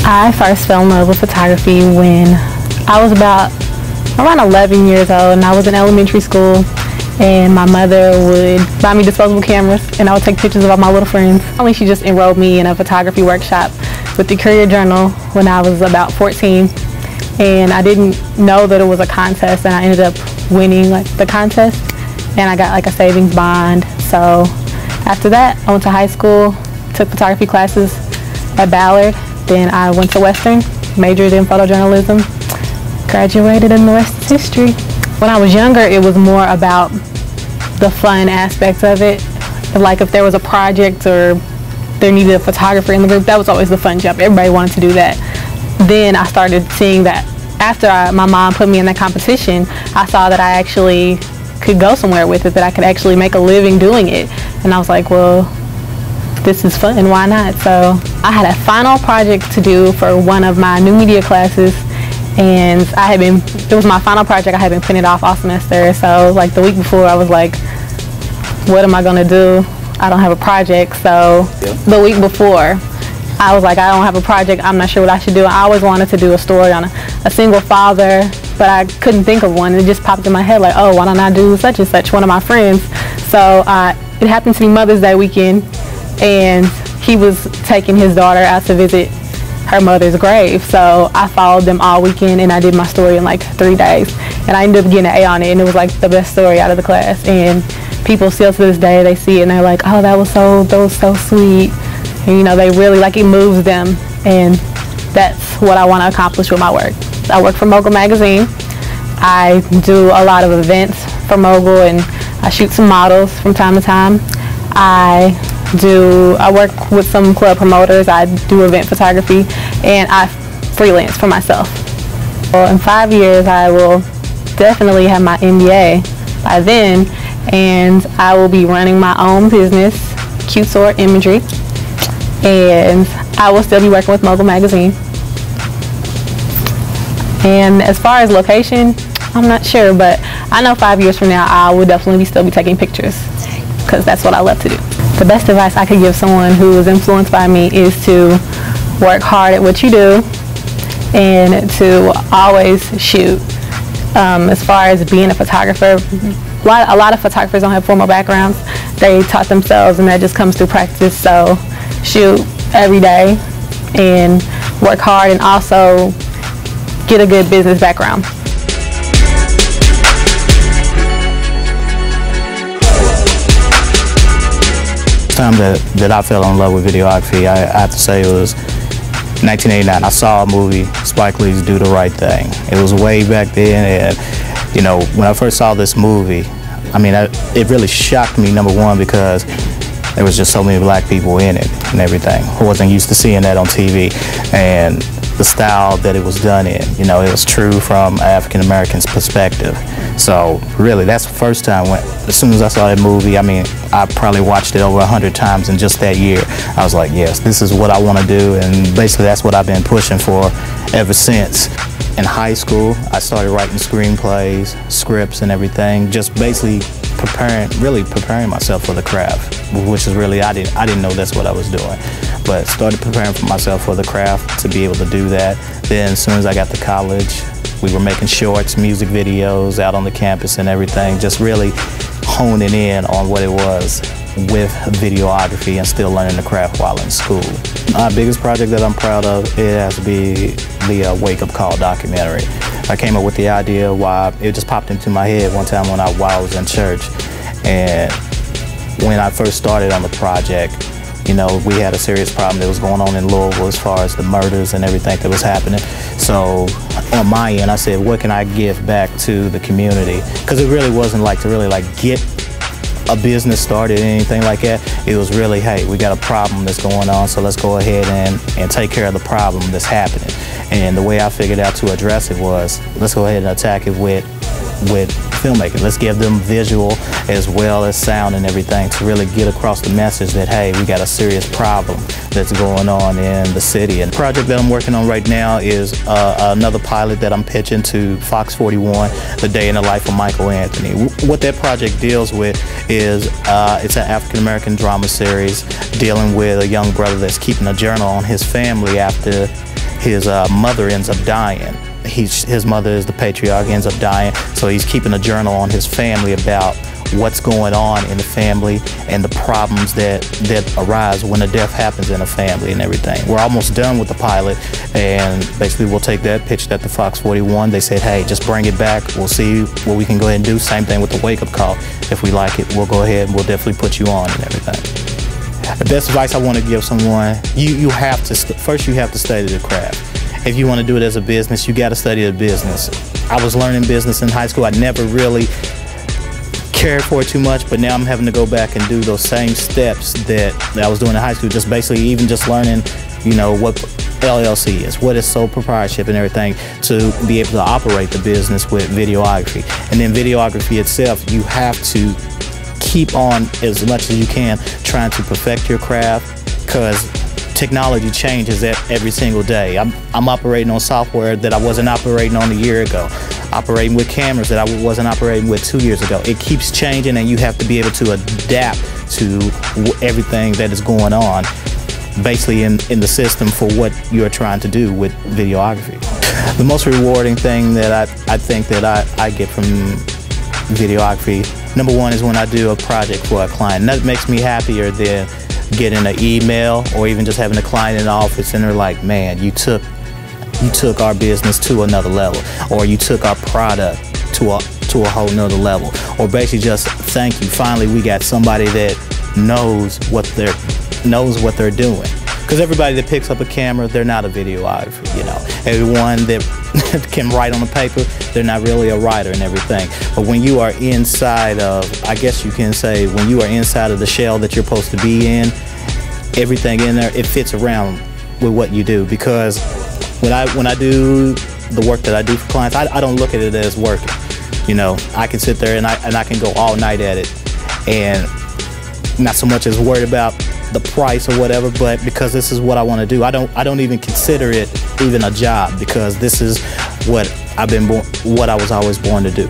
I first fell in love with photography when I was around 11 years old, and I was in elementary school, and my mother would buy me disposable cameras and I would take pictures of all my little friends. She just enrolled me in a photography workshop with the Courier Journal when I was about 14, and I didn't know that it was a contest, and I ended up winning the contest, and I got a savings bond. So after that I went to high school, took photography classes at Ballard. Then I went to Western, majored in photojournalism, graduated, and the rest is history. When I was younger, it was more about the fun aspects of it. If there was a project or there needed a photographer in the group, that was always the fun job. Everybody wanted to do that. Then I started seeing that after my mom put me in that competition, I saw that I actually could go somewhere with it, that I could actually make a living doing it. And I was like, well, this is fun, why not? So I had a final project to do for one of my new media classes, and it was my final project. I had been putting it off all semester, so the week before I was like, what am I gonna do? I don't have a project. So the week before I was like, I don't have a project, I'm not sure what I should do. I always wanted to do a story on a single father, but I couldn't think of one. It just popped in my head oh, why don't I do such and such, one of my friends. So it happened to be Mother's Day weekend, and he was taking his daughter out to visit her mother's grave. So I followed them all weekend, and I did my story in 3 days, and I ended up getting an A on it, and it was the best story out of the class. And people still to this day, they see it and they're like, oh, that was so sweet. And they really it moves them, and that's what I want to accomplish with my work. I work for MOGUL magazine. I do a lot of events for MOGUL, and I shoot some models from time to time. I work with some club promoters. I do event photography, and I freelance for myself. Well, in 5 years, I will definitely have my MBA by then, and I will be running my own business, Q-Sort Imagery, and I will still be working with MOGUL magazine. And as far as location, I'm not sure, but I know 5 years from now I will definitely still be taking pictures, because that's what I love to do. The best advice I could give someone who is influenced by me is to work hard at what you do and to always shoot. As far as being a photographer, a lot of photographers don't have formal backgrounds. They taught themselves, and that just comes through practice. So shoot every day and work hard, and also get a good business background. Time that I fell in love with videography, I have to say it was 1989. I saw a movie, Spike Lee's Do the Right Thing. It was way back then, and when I first saw this movie, it really shocked me, number one, because there was just so many black people in it and everything. I wasn't used to seeing that on TV, and the style that it was done in, it was true from an African-American's perspective. So really, that's the first time as soon as I saw that movie, I probably watched it over 100 times in just that year. I was like, yes, this is what I want to do, and basically that's what I've been pushing for ever since. In high school, I started writing screenplays, scripts, and everything, just basically preparing myself for the craft, which is really, I didn't know that's what I was doing, but started preparing for myself for the craft to be able to do that. Then as soon as I got to college, we were making shorts, music videos out on the campus and everything, just really honing in on what it was with videography and still learning the craft while in school. My biggest project that I'm proud of, it has to be the Wake Up Call documentary. I came up with the idea it just popped into my head one time while I was in church. And when I first started on the project, we had a serious problem that was going on in Louisville as far as the murders and everything that was happening. So on my end, I said, what can I give back to the community? Because it really wasn't to really get a business started, anything like that. It was really, hey, we got a problem that's going on, so let's go ahead and take care of the problem that's happening. And the way I figured out to address it was, let's go ahead and attack it with filmmaking. Let's give them visual as well as sound and everything to really get across the message that, hey, we got a serious problem that's going on in the city. And the project that I'm working on right now is another pilot that I'm pitching to Fox 41, The Day in the Life of Michael Anthony. What that project deals with is it's an African-American drama series dealing with a young brother that's keeping a journal on his family after his mother ends up dying. His mother is the patriarch, ends up dying, so he's keeping a journal on his family about what's going on in the family and the problems that arise when a death happens in a family and everything. We're almost done with the pilot, and basically we'll take that, pitch that to Fox 41. They said, hey, just bring it back. We'll see what we can go ahead and do. Same thing with the wake-up call. If we like it, we'll go ahead and we'll definitely put you on and everything. The best advice I want to give someone, you have to, first you have to study the craft. If you want to do it as a business, you got to study the business. I was learning business in high school. I never really cared for it too much, but now I'm having to go back and do those same steps that I was doing in high school, just basically even just learning, you know, what LLC is, what is sole proprietorship and everything, to be able to operate the business with videography. And then videography itself, you have to keep on as much as you can trying to perfect your craft, because technology changes every single day. I'm operating on software that I wasn't operating on a year ago, operating with cameras that I wasn't operating with 2 years ago. It keeps changing, and you have to be able to adapt to everything that is going on, basically in the system for what you're trying to do with videography. The most rewarding thing that I think that I get from videography, number one, is when I do a project for a client. And that makes me happier than getting an email or even just having a client in the office and they're like, man, you took our business to another level, or you took our product to a whole nother level, or basically just thank you, finally we got somebody that knows what they're doing. Because everybody that picks up a camera, they're not a videographer, you know. Everyone that can write on the paper, they're not really a writer and everything. But when you are inside of, I guess you can say, when you are inside of the shell that you're supposed to be in, everything in there, it fits around with what you do. Because when I do the work that I do for clients, I don't look at it as working. You know, I can sit there and I can go all night at it, and not so much as worried about the price or whatever, but because this is what I want to do. I don't even consider it even a job, because this is what I was always born to do.